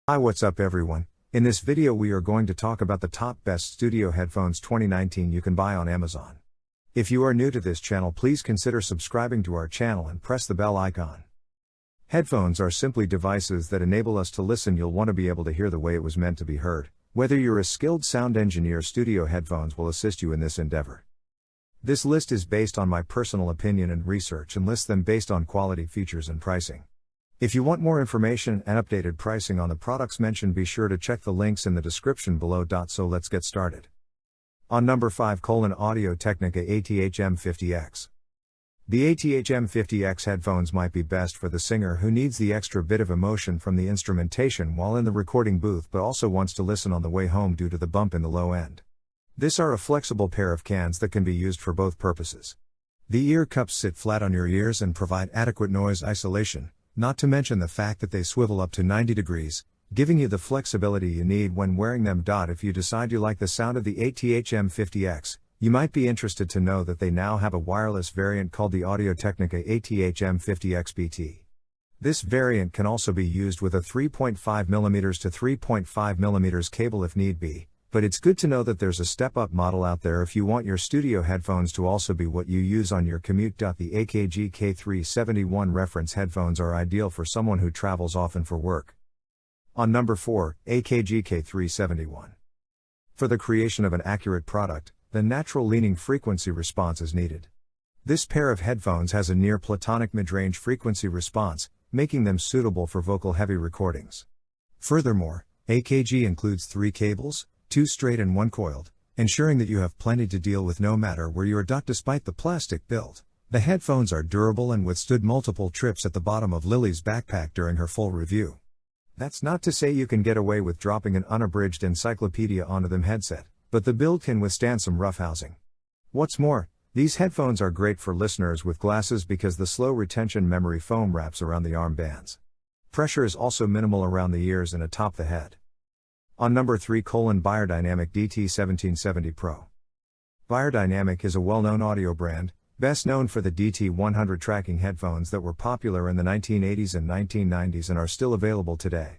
Hi, what's up everyone? In this video we are going to talk about the top best studio headphones 2019 you can buy on Amazon. If you are new to this channel, please consider subscribing to our channel and press the bell icon. Headphones are simply devices that enable us to listen. You'll want to be able to hear the way it was meant to be heard. Whether you're a skilled sound engineer, studio headphones will assist you in this endeavor. This list is based on my personal opinion and research and lists them based on quality, features and pricing. If you want more information and updated pricing on the products mentioned, be sure to check the links in the description below. So let's get started. On number 5, Audio-Technica ATH-M50x. The ATH-M50x headphones might be best for the singer who needs the extra bit of emotion from the instrumentation while in the recording booth but also wants to listen on the way home due to the bump in the low end. This are a flexible pair of cans that can be used for both purposes. The ear cups sit flat on your ears and provide adequate noise isolation, not to mention the fact that they swivel up to 90 degrees, giving you the flexibility you need when wearing them. If you decide you like the sound of the ATH-M50x, you might be interested to know that they now have a wireless variant called the Audio-Technica ATH-M50x BT. This variant can also be used with a 3.5mm to 3.5mm cable if need be, but it's good to know that there's a step-up model out there if you want your studio headphones to also be what you use on your commute. The AKG K371 reference headphones are ideal for someone who travels often for work. On number 4, AKG K371. For the creation of an accurate product, the natural leaning frequency response is needed. This pair of headphones has a near platonic mid-range frequency response, making them suitable for vocal-heavy recordings. Furthermore, AKG includes 3 cables, 2 straight and 1 coiled, ensuring that you have plenty to deal with no matter where you are. Despite the plastic build, the headphones are durable and withstood multiple trips at the bottom of Lily's backpack during her full review. That's not to say you can get away with dropping an unabridged encyclopedia onto them headset, but the build can withstand some roughhousing. What's more, these headphones are great for listeners with glasses because the slow retention memory foam wraps around the arm bands. Pressure is also minimal around the ears and atop the head. On number 3, Beyerdynamic DT1770 PRO. Beyerdynamic is a well-known audio brand, best known for the DT100 tracking headphones that were popular in the 1980s and 1990s and are still available today.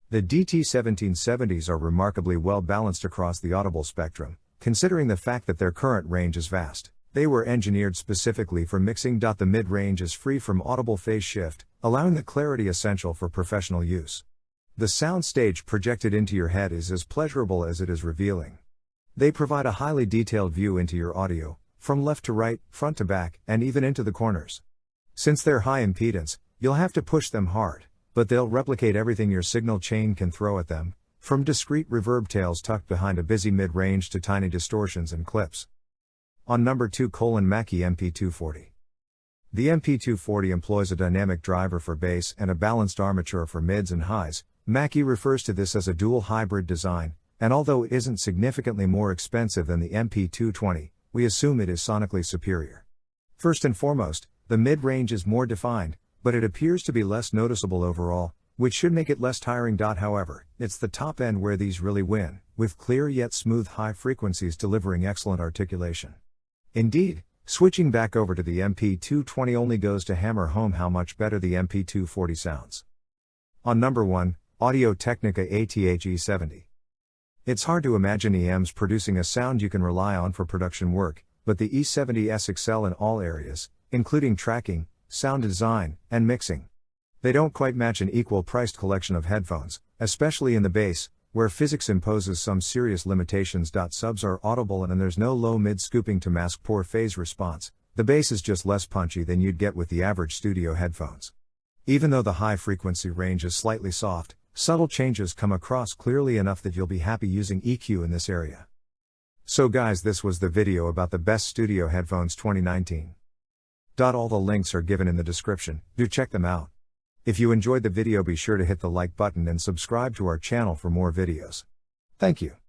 The DT1770s are remarkably well balanced across the audible spectrum, considering the fact that their current range is vast. They were engineered specifically for mixing. The mid-range is free from audible phase shift, allowing the clarity essential for professional use. The sound stage projected into your head is as pleasurable as it is revealing. They provide a highly detailed view into your audio, from left to right, front to back, and even into the corners. Since they're high impedance, you'll have to push them hard, but they'll replicate everything your signal chain can throw at them, from discrete reverb tails tucked behind a busy mid-range to tiny distortions and clips. On number 2, Mackie MP-240. The MP-240 employs a dynamic driver for bass and a balanced armature for mids and highs. Mackie refers to this as a dual hybrid design, and although it isn't significantly more expensive than the MP-220, we assume it is sonically superior. First and foremost, the mid-range is more defined, but it appears to be less noticeable overall, which should make it less tiring. However, it's the top end where these really win, with clear yet smooth high frequencies delivering excellent articulation. Indeed, switching back over to the MP-220 only goes to hammer home how much better the MP-240 sounds. On number 1, Audio-Technica ATH-M50x. It's hard to imagine EMs producing a sound you can rely on for production work, but the E70s excel in all areas, including tracking, sound design, and mixing. They don't quite match an equal-priced collection of headphones, especially in the bass, where physics imposes some serious limitations. Subs are audible and there's no low-mid scooping to mask poor phase response. The bass is just less punchy than you'd get with the average studio headphones. Even though the high-frequency range is slightly soft, subtle changes come across clearly enough that you'll be happy using EQ in this area. So guys, this was the video about the best studio headphones 2019. All the links are given in the description, do check them out. If you enjoyed the video, be sure to hit the like button and subscribe to our channel for more videos. Thank you.